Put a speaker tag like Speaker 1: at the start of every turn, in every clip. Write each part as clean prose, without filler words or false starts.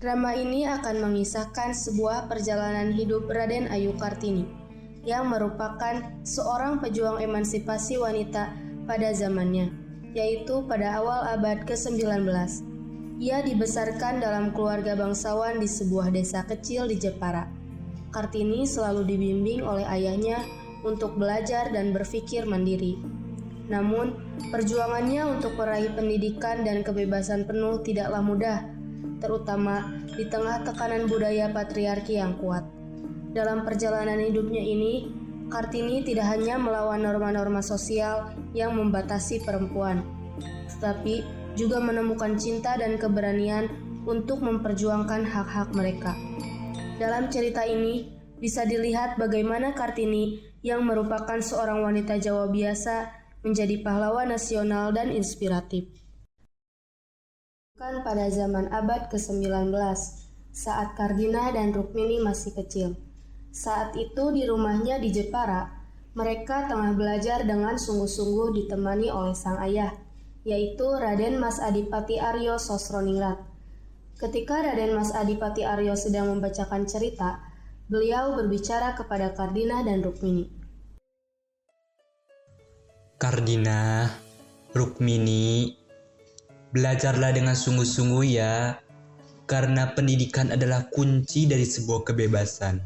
Speaker 1: Drama ini akan mengisahkan sebuah perjalanan hidup Raden Ayu Kartini yang merupakan seorang pejuang emansipasi wanita pada zamannya, yaitu pada awal abad ke-19. Ia dibesarkan dalam keluarga bangsawan di sebuah desa kecil di Jepara. Kartini selalu dibimbing oleh ayahnya untuk belajar dan berpikir mandiri. Namun, perjuangannya untuk meraih pendidikan dan kebebasan penuh tidaklah mudah, terutama di tengah tekanan budaya patriarki yang kuat. Dalam perjalanan hidupnya ini, Kartini tidak hanya melawan norma-norma sosial yang membatasi perempuan, tetapi juga menemukan cinta dan keberanian untuk memperjuangkan hak-hak mereka. Dalam cerita ini, bisa dilihat bagaimana Kartini yang merupakan seorang wanita Jawa biasa menjadi pahlawan nasional dan inspiratif. Bukan pada zaman abad ke-19, saat Kardina dan Rukmini masih kecil. Saat itu di rumahnya di Jepara, mereka tengah belajar dengan sungguh-sungguh ditemani oleh sang ayah, yaitu Raden Mas Adipati Aryo Sosroningrat. Ketika Raden Mas Adipati Aryo sedang membacakan cerita, beliau berbicara kepada Kardina dan Rukmini.
Speaker 2: Kardina, Rukmini, belajarlah dengan sungguh-sungguh ya, karena pendidikan adalah kunci dari sebuah kebebasan.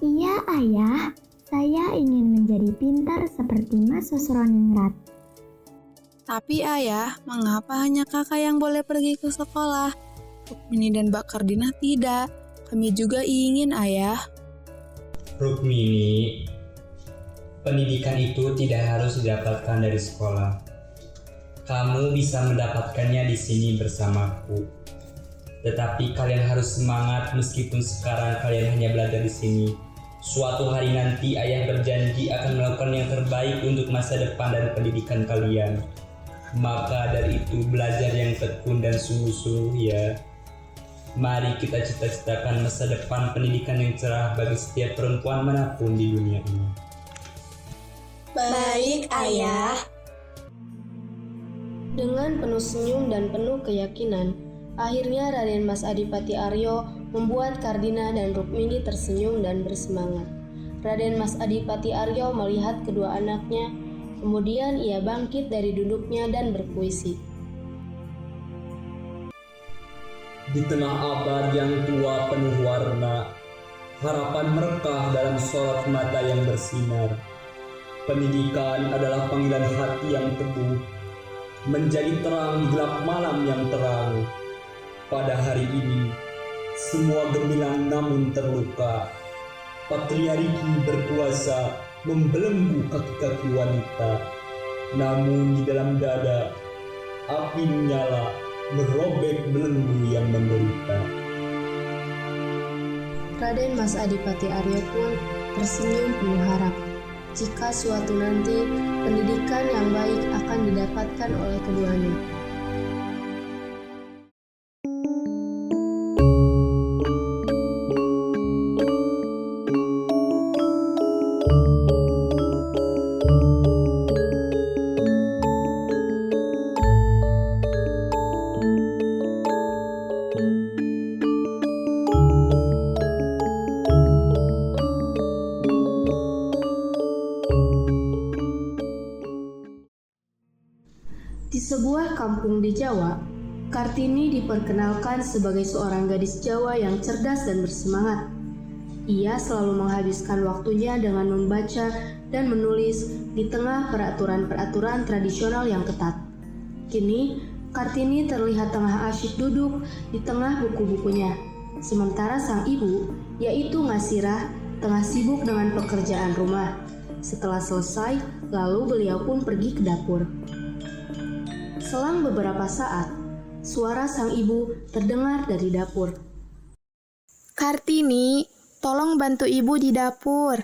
Speaker 3: Iya ayah, saya ingin menjadi pintar seperti Mas Sosroningrat.
Speaker 4: Tapi ayah, mengapa hanya kakak yang boleh pergi ke sekolah? Rukmini dan Mbak Kardina tidak. Kami juga ingin ayah.
Speaker 2: Rukmini, pendidikan itu tidak harus didapatkan dari sekolah. Kamu bisa mendapatkannya di sini bersamaku. Tetapi kalian harus semangat meskipun sekarang kalian hanya belajar di sini. Suatu hari nanti ayah berjanji akan melakukan yang terbaik untuk masa depan dan pendidikan kalian. Maka dari itu belajar yang tekun dan sungguh-sungguh ya. Mari kita cita-citakan masa depan pendidikan yang cerah bagi setiap perempuan manapun di dunia ini.
Speaker 5: Baik, ayah.
Speaker 1: Dengan penuh senyum dan penuh keyakinan, akhirnya Raden Mas Adipati Aryo membuat Kardina dan Rukmini tersenyum dan bersemangat. Raden Mas Adipati Aryo melihat kedua anaknya, kemudian ia bangkit dari duduknya dan berpuisi.
Speaker 6: Di tengah abad yang tua penuh warna, harapan merekah dalam sorot mata yang bersinar. Pendidikan adalah panggilan hati yang teguh, menjadi terang di gelap malam yang terang. Pada hari ini, semua gemilang namun terluka. Patriarki berkuasa membelenggu kaki-kaki wanita. Namun di dalam dada, api menyala, merobek belenggu yang menderita.
Speaker 1: Raden Mas Adipati Aryo pun tersenyum penuh harap. Jika suatu nanti pendidikan yang baik akan didapatkan oleh keduanya. Di sebuah kampung di Jawa, Kartini diperkenalkan sebagai seorang gadis Jawa yang cerdas dan bersemangat. Ia selalu menghabiskan waktunya dengan membaca dan menulis di tengah peraturan-peraturan tradisional yang ketat. Kini, Kartini terlihat tengah asyik duduk di tengah buku-bukunya, sementara sang ibu, yaitu Ngasirah, tengah sibuk dengan pekerjaan rumah. Setelah selesai, lalu beliau pun pergi ke dapur. Selang beberapa saat, suara sang ibu terdengar dari dapur.
Speaker 4: Kartini, tolong bantu ibu di dapur.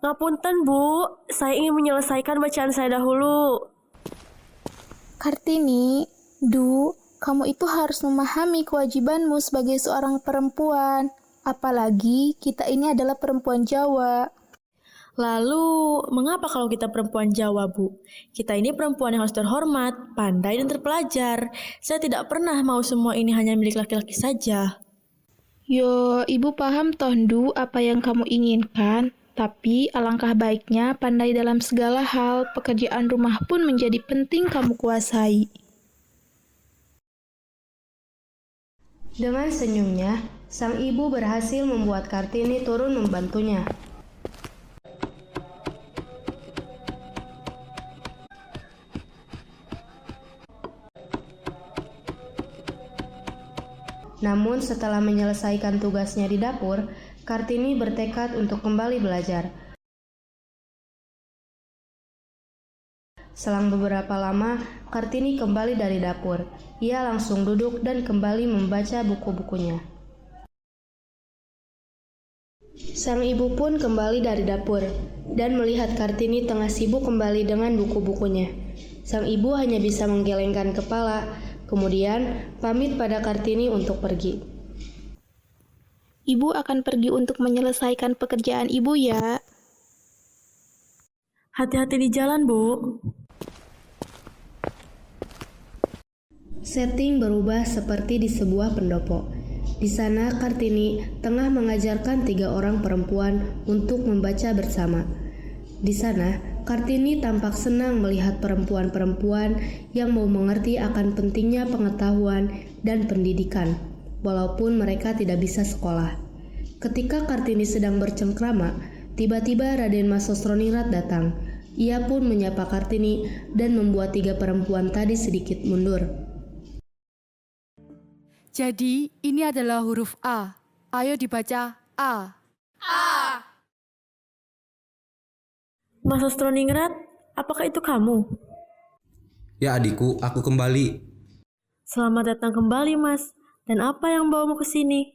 Speaker 5: Ngapunten, Bu. Saya ingin menyelesaikan bacaan saya dahulu.
Speaker 4: Kartini, kamu itu harus memahami kewajibanmu sebagai seorang perempuan. Apalagi kita ini adalah perempuan Jawa.
Speaker 5: Lalu, mengapa kalau kita perempuan Jawa, Bu? Kita ini perempuan yang harus terhormat, pandai, dan terpelajar. Saya tidak pernah mau semua ini hanya milik laki-laki saja.
Speaker 7: Yo, ibu paham toh, Ndu, apa yang kamu inginkan. Tapi alangkah baiknya pandai dalam segala hal, pekerjaan rumah pun menjadi penting kamu kuasai.
Speaker 1: Dengan senyumnya, sang ibu berhasil membuat Kartini turun membantunya. Namun setelah menyelesaikan tugasnya di dapur, Kartini bertekad untuk kembali belajar. Selang beberapa lama, Kartini kembali dari dapur. Ia langsung duduk dan kembali membaca buku-bukunya. Sang ibu pun kembali dari dapur dan melihat Kartini tengah sibuk kembali dengan buku-bukunya. Sang ibu hanya bisa menggelengkan kepala, kemudian pamit pada Kartini untuk pergi.
Speaker 7: Ibu akan pergi untuk menyelesaikan pekerjaan ibu ya.
Speaker 5: Hati-hati di jalan, Bu.
Speaker 1: Setting berubah seperti di sebuah pendopo. Di sana Kartini tengah mengajarkan 3 orang perempuan untuk membaca bersama. Di sana Kartini tampak senang melihat perempuan-perempuan yang mau mengerti akan pentingnya pengetahuan dan pendidikan, walaupun mereka tidak bisa sekolah. Ketika Kartini sedang bercengkrama, tiba-tiba Raden Mas Sosroningrat datang. Ia pun menyapa Kartini dan membuat 3 perempuan tadi sedikit mundur.
Speaker 8: Jadi, ini adalah huruf A. Ayo dibaca A.
Speaker 5: Mas Sosroningrat, apakah itu kamu?
Speaker 9: Ya adikku, aku kembali.
Speaker 5: Selamat datang kembali, Mas. Dan apa yang bawamu ke sini?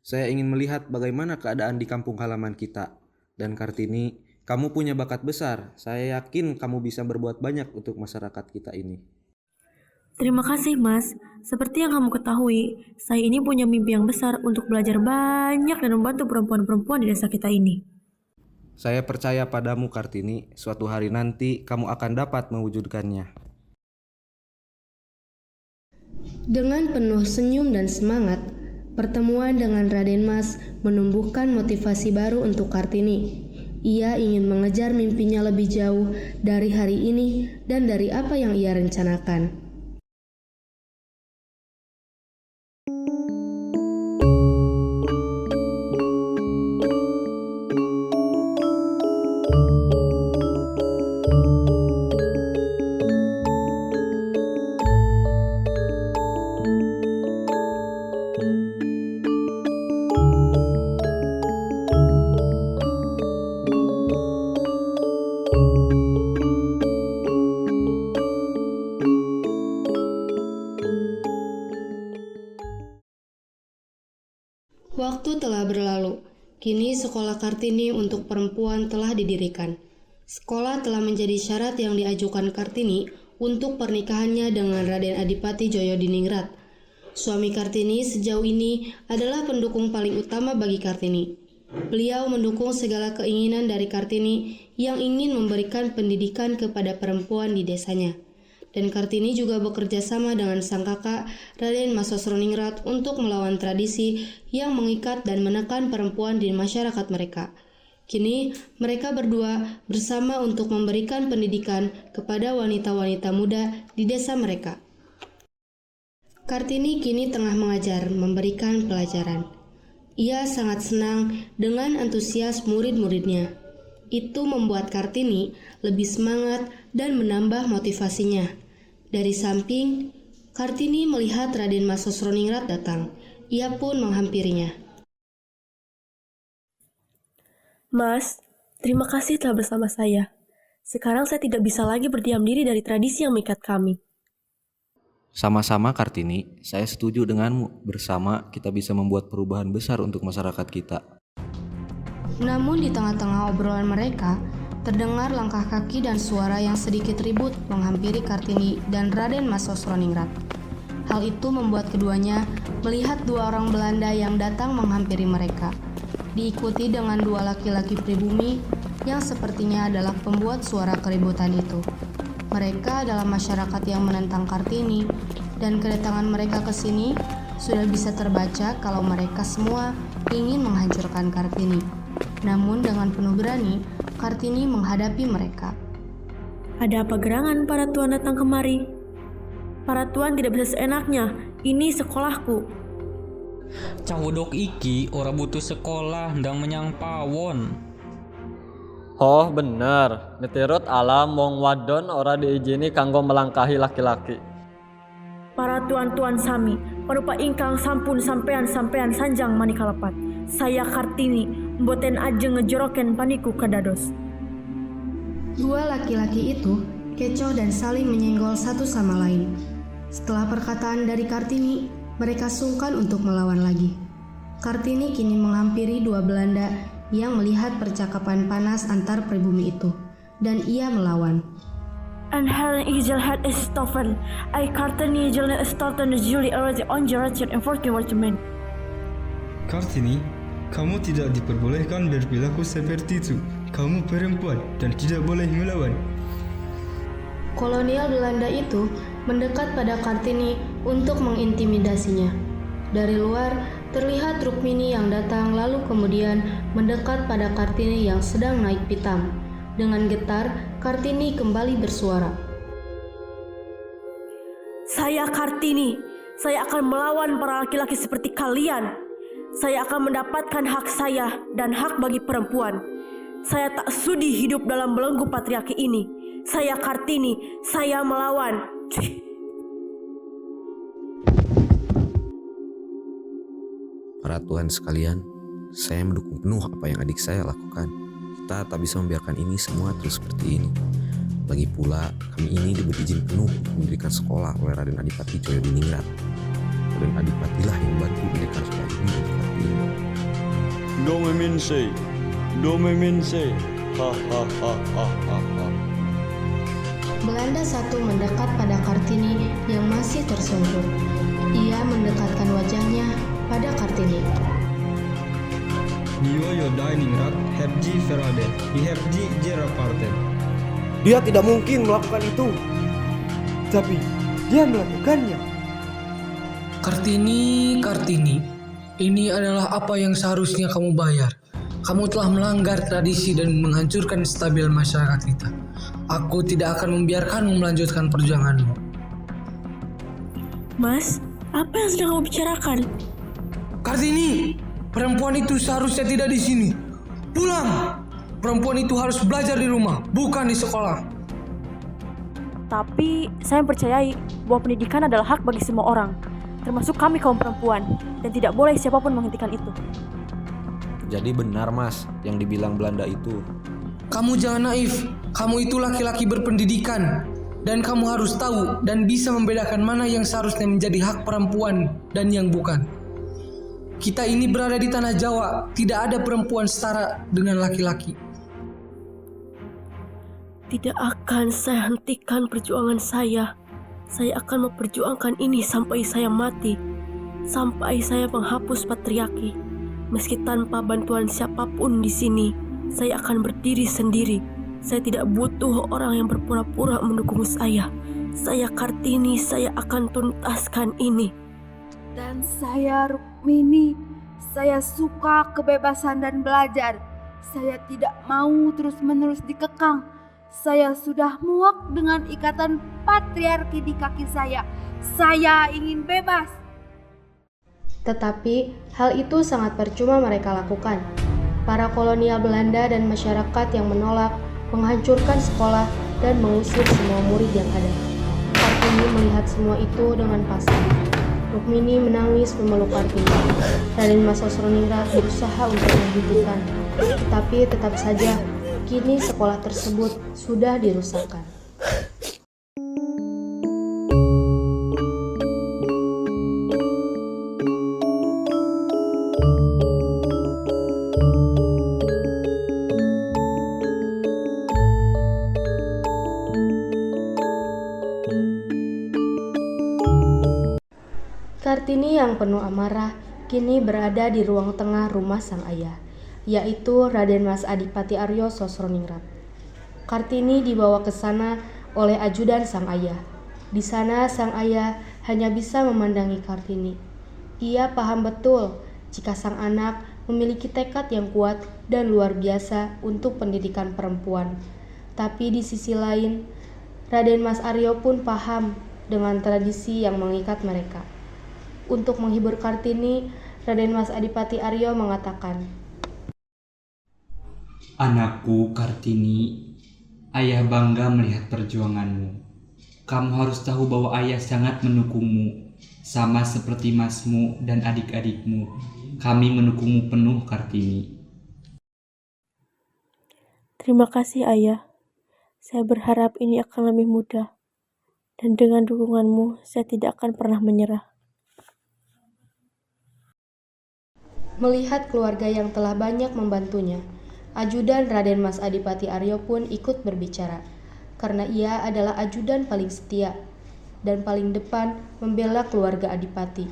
Speaker 9: Saya ingin melihat bagaimana keadaan di kampung halaman kita. Dan Kartini, kamu punya bakat besar. Saya yakin kamu bisa berbuat banyak untuk masyarakat kita ini.
Speaker 5: Terima kasih, Mas. Seperti yang kamu ketahui, saya ini punya mimpi yang besar untuk belajar banyak dan membantu perempuan-perempuan di desa kita ini.
Speaker 9: Saya percaya padamu, Kartini. Suatu hari nanti kamu akan dapat mewujudkannya.
Speaker 1: Dengan penuh senyum dan semangat, pertemuan dengan Raden Mas menumbuhkan motivasi baru untuk Kartini. Ia ingin mengejar mimpinya lebih jauh dari hari ini dan dari apa yang ia rencanakan. Waktu telah berlalu. Kini sekolah Kartini untuk perempuan telah didirikan. Sekolah telah menjadi syarat yang diajukan Kartini untuk pernikahannya dengan Raden Adipati Joyodiningrat. Suami Kartini sejauh ini adalah pendukung paling utama bagi Kartini. Beliau mendukung segala keinginan dari Kartini yang ingin memberikan pendidikan kepada perempuan di desanya. Dan Kartini juga bekerja sama dengan sang kakak Raden Mas Sosroningrat untuk melawan tradisi yang mengikat dan menekan perempuan di masyarakat mereka. Kini mereka berdua bersama untuk memberikan pendidikan kepada wanita-wanita muda di desa mereka. Kartini kini tengah mengajar, memberikan pelajaran. Ia sangat senang dengan antusias murid-muridnya. Itu membuat Kartini lebih semangat dan menambah motivasinya. Dari samping, Kartini melihat Raden Mas Sosroningrat datang. Ia pun menghampirinya.
Speaker 5: Mas, terima kasih telah bersama saya. Sekarang saya tidak bisa lagi berdiam diri dari tradisi yang mengikat kami.
Speaker 9: Sama-sama Kartini, saya setuju denganmu. Bersama kita bisa membuat perubahan besar untuk masyarakat kita.
Speaker 1: Namun di tengah-tengah obrolan mereka, terdengar langkah kaki dan suara yang sedikit ribut menghampiri Kartini dan Raden Mas Sosroningrat. Hal itu membuat keduanya melihat 2 orang Belanda yang datang menghampiri mereka. diikuti dengan 2 laki-laki pribumi yang sepertinya adalah pembuat suara keributan itu. Mereka adalah masyarakat yang menentang Kartini, dan kedatangan mereka ke sini sudah bisa terbaca kalau mereka semua ingin menghancurkan Kartini. Namun dengan penuh berani, Kartini menghadapi mereka.
Speaker 5: Ada apa gerangan para tuan datang kemari? Para tuan tidak bisa seenaknya, ini sekolahku.
Speaker 10: Cawodok iki ora butuh sekolah ndang menyang pawon.
Speaker 11: Oh bener, miturut alam wong wadon ora diizini kanggo melangkahi laki-laki.
Speaker 5: Para tuan-tuan sami, parupa ingkang sampun sampean sanjang manikalapat. Saya Kartini, mboten ajeng ngejoroken paniku kadados.
Speaker 1: 2 laki-laki itu kecoh dan saling menyenggol satu sama lain. Setelah perkataan dari Kartini, mereka sungkan untuk melawan lagi. Kartini kini menghampiri 2 Belanda yang melihat percakapan panas antar pribumi itu, dan ia melawan.
Speaker 5: En Helen Igelhead is Stoffen. I Kartini Igelhead Stoffen Julie already on Gerard and 14 Watchmen.
Speaker 12: Kartini, kamu tidak diperbolehkan berperilaku seperti itu. Kamu perempuan dan tidak boleh melawan.
Speaker 1: Kolonial Belanda itu mendekat pada Kartini untuk mengintimidasinya. Dari luar, terlihat Rukmini yang datang lalu kemudian mendekat pada Kartini yang sedang naik pitam. Dengan getar, Kartini kembali bersuara.
Speaker 5: Saya Kartini, saya akan melawan para laki-laki seperti kalian. Saya akan mendapatkan hak saya dan hak bagi perempuan. Saya tak sudi hidup dalam belenggu patriarki ini. Saya Kartini, saya melawan.
Speaker 9: Para tuan sekalian, saya mendukung penuh apa yang adik saya lakukan. Kita tak bisa membiarkan ini semua terus seperti ini. Lagi pula, kami ini diberi izin penuh untuk mendirikan sekolah oleh Raden Adipati Joyodiningrat. Raden Adipatilah yang membantu mendirikan sekolah ini untuk Kartini.
Speaker 6: Domemense, ha ha ha ha ha ha.
Speaker 1: Belanda satu mendekat pada Kartini yang masih tersungkur. Ia mendekatkan wajahnya pada Kartini.
Speaker 13: Dia tidak mungkin melakukan itu, tapi dia melakukannya.
Speaker 14: Kartini, ini adalah apa yang seharusnya kamu bayar. Kamu telah melanggar tradisi dan menghancurkan stabil masyarakat kita. Aku tidak akan membiarkanmu melanjutkan perjuanganmu.
Speaker 5: Mas, apa yang sedang kamu bicarakan?
Speaker 14: Kartini, perempuan itu seharusnya tidak di sini. Pulang! Perempuan itu harus belajar di rumah, bukan di sekolah.
Speaker 5: Tapi saya percayai bahwa pendidikan adalah hak bagi semua orang, termasuk kami kaum perempuan, dan tidak boleh siapapun menghentikan itu.
Speaker 9: Jadi benar mas, yang dibilang Belanda itu.
Speaker 14: Kamu jangan naif, kamu itu laki-laki berpendidikan. Dan kamu harus tahu dan bisa membedakan mana yang seharusnya menjadi hak perempuan dan yang bukan. Kita ini berada di tanah Jawa, tidak ada perempuan setara dengan laki-laki.
Speaker 5: Tidak akan saya hentikan perjuangan saya. Saya akan memperjuangkan ini sampai saya mati. Sampai saya menghapus patriarki. Meski tanpa bantuan siapapun di sini, saya akan berdiri sendiri. Saya tidak butuh orang yang berpura-pura mendukung saya. Saya Kartini, saya akan tuntaskan ini.
Speaker 15: Dan saya Rukmini, saya suka kebebasan dan belajar. Saya tidak mau terus-menerus dikekang. Saya sudah muak dengan ikatan patriarki di kaki saya. Saya ingin bebas.
Speaker 1: Tetapi hal itu sangat percuma mereka lakukan. Para kolonial Belanda dan masyarakat yang menolak menghancurkan sekolah dan mengusir semua murid yang ada. Kartini melihat semua itu dengan pasrah. Rukmini menangis memeluk Kartini. Raden Mas Sosroningrat berusaha untuk menghidupkan, tetapi tetap saja kini sekolah tersebut sudah dirusakkan. Kartini yang penuh amarah kini berada di ruang tengah rumah sang ayah. yaitu Raden Mas Adipati Aryo Sosroningrat. Kartini dibawa ke sana oleh ajudan sang ayah. Di sana sang ayah hanya bisa memandangi Kartini. Ia paham betul jika sang anak memiliki tekad yang kuat dan luar biasa untuk pendidikan perempuan. Tapi di sisi lain, Raden Mas Aryo pun paham dengan tradisi yang mengikat mereka. Untuk menghibur Kartini, Raden Mas Adipati Aryo mengatakan,
Speaker 2: "Anakku Kartini, ayah bangga melihat perjuanganmu. Kamu harus tahu bahwa ayah sangat mendukungmu, sama seperti masmu dan adik-adikmu. Kami mendukungmu penuh, Kartini."
Speaker 5: Terima kasih ayah. Saya berharap ini akan lebih mudah. Dan dengan dukunganmu, saya tidak akan pernah menyerah.
Speaker 1: Melihat keluarga yang telah banyak membantunya, ajudan Raden Mas Adipati Aryo pun ikut berbicara, karena ia adalah ajudan paling setia dan paling depan membela keluarga Adipati.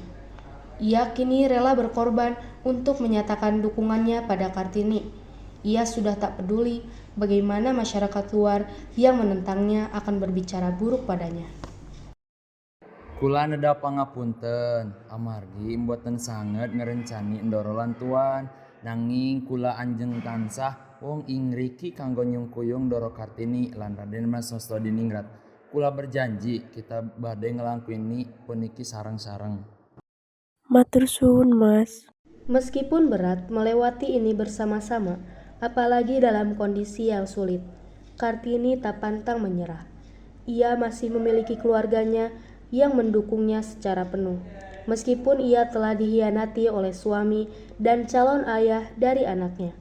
Speaker 1: Ia kini rela berkorban untuk menyatakan dukungannya pada Kartini. Ia sudah tak peduli bagaimana masyarakat luar yang menentangnya akan berbicara buruk padanya.
Speaker 16: Kula neda pangapunten, amargi mboten sanget ngerencani endorolan tuan, nanging kula anjeng tansah wong ingriki kanggo nyungkuyung Doro Kartini lan Raden Mas Sosroningrat. Kula berjanji kita badhe ngelangkuini puniki sareng-sareng.
Speaker 5: Matur suwun, Mas.
Speaker 1: Meskipun berat melewati ini bersama-sama, apalagi dalam kondisi yang sulit, Kartini tak pantang menyerah. Ia masih memiliki keluarganya yang mendukungnya secara penuh, meskipun ia telah dikhianati oleh suami dan calon ayah dari anaknya.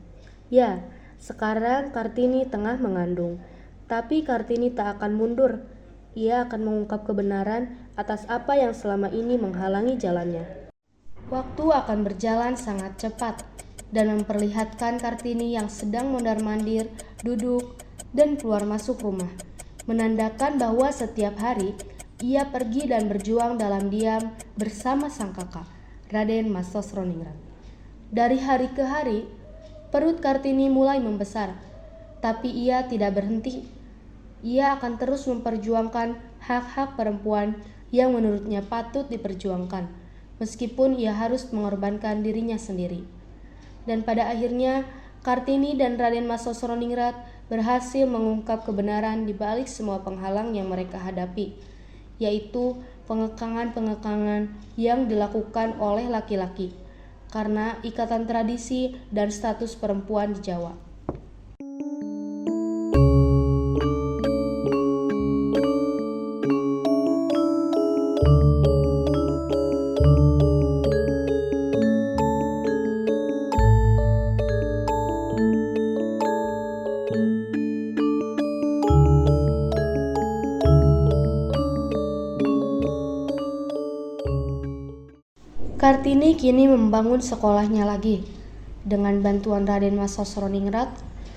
Speaker 1: Ya, sekarang Kartini tengah mengandung, tapi Kartini tak akan mundur. Ia akan mengungkap kebenaran atas apa yang selama ini menghalangi jalannya. Waktu akan berjalan sangat cepat dan memperlihatkan Kartini yang sedang mondar-mandir, duduk, dan keluar masuk rumah, menandakan bahwa setiap hari ia pergi dan berjuang dalam diam bersama sang kakak, Raden Mas Sosroningrat. Dari hari ke hari, perut Kartini mulai membesar, tapi ia tidak berhenti. Ia akan terus memperjuangkan hak-hak perempuan yang menurutnya patut diperjuangkan, meskipun ia harus mengorbankan dirinya sendiri. Dan pada akhirnya, Kartini dan Raden Mas Sosroningrat berhasil mengungkap kebenaran di balik semua penghalang yang mereka hadapi, yaitu pengekangan-pengekangan yang dilakukan oleh laki-laki karena ikatan tradisi dan status perempuan di Jawa. Kartini kini membangun sekolahnya lagi. Dengan bantuan Raden Mas Sosroningrat,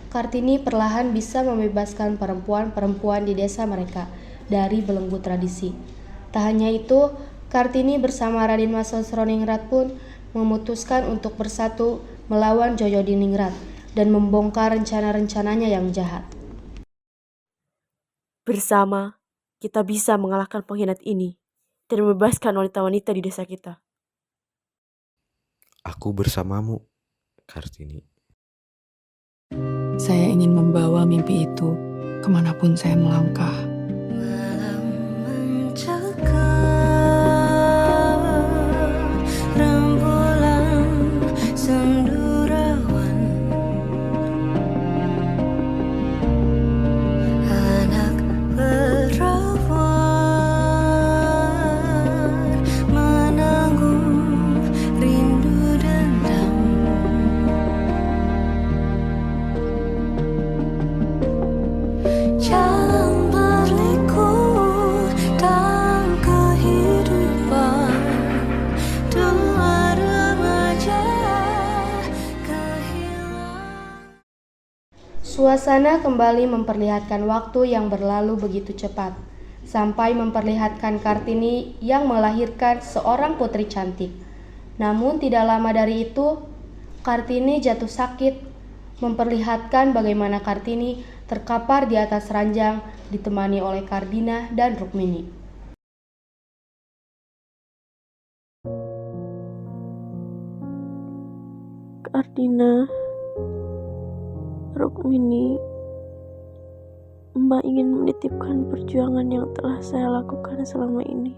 Speaker 1: Kartini perlahan bisa membebaskan perempuan-perempuan di desa mereka dari belenggu tradisi. Tak hanya itu, Kartini bersama Raden Mas Sosroningrat pun memutuskan untuk bersatu melawan Joyodiningrat dan membongkar rencana-rencananya yang jahat.
Speaker 5: Bersama, kita bisa mengalahkan pengkhianat ini dan membebaskan wanita-wanita di desa kita.
Speaker 9: Aku bersamamu, Kartini.
Speaker 17: Saya ingin membawa mimpi itu kemanapun saya melangkah.
Speaker 1: Suasana kembali memperlihatkan waktu yang berlalu begitu cepat, sampai memperlihatkan Kartini yang melahirkan seorang putri cantik. Namun tidak lama dari itu, Kartini jatuh sakit, memperlihatkan bagaimana Kartini terkapar di atas ranjang ditemani oleh Kardina dan Rukmini.
Speaker 5: Kardina, Rukmini, Mbak ingin menitipkan perjuangan yang telah saya lakukan selama ini.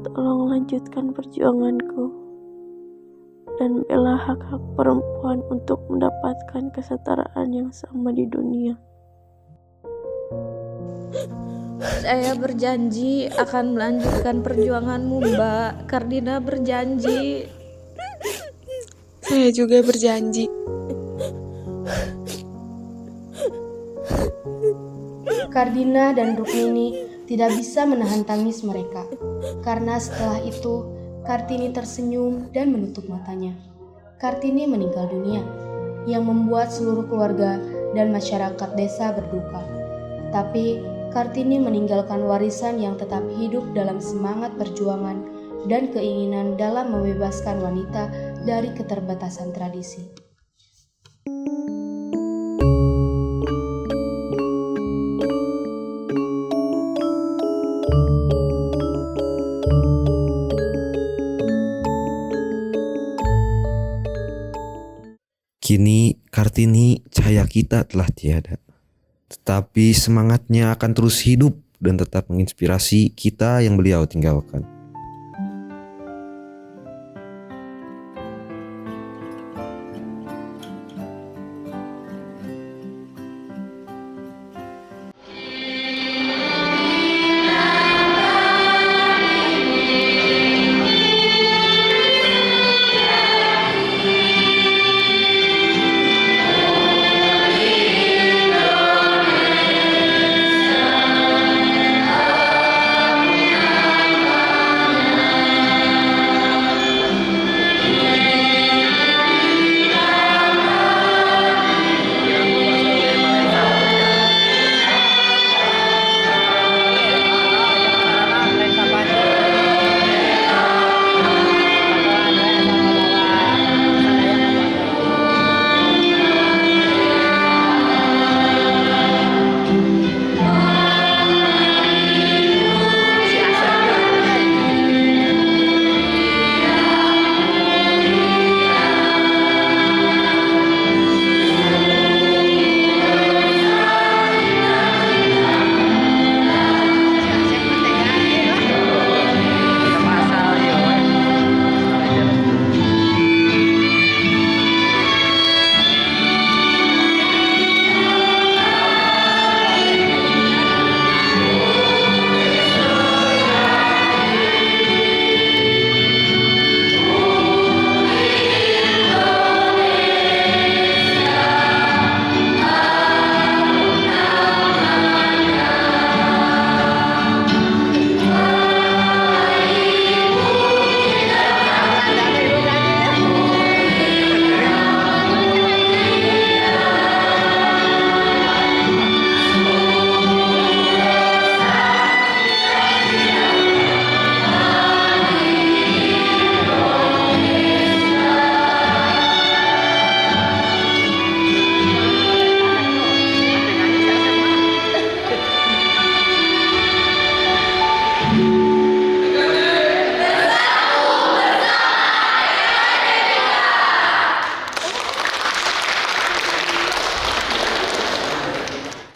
Speaker 5: Tolong lanjutkan perjuanganku dan bela hak-hak perempuan untuk mendapatkan kesetaraan yang sama di dunia.
Speaker 18: Saya berjanji akan melanjutkan perjuanganmu, Mbak. Kardina berjanji.
Speaker 4: Saya juga berjanji.
Speaker 1: Kardina dan Rukmini tidak bisa menahan tangis mereka, karena setelah itu Kartini tersenyum dan menutup matanya. Kartini meninggal dunia, yang membuat seluruh keluarga dan masyarakat desa berduka. Tapi Kartini meninggalkan warisan yang tetap hidup dalam semangat perjuangan dan keinginan dalam membebaskan wanita dari keterbatasan tradisi.
Speaker 9: Kini Kartini, cahaya kita telah tiada. Tetapi semangatnya akan terus hidup dan tetap menginspirasi kita yang beliau tinggalkan.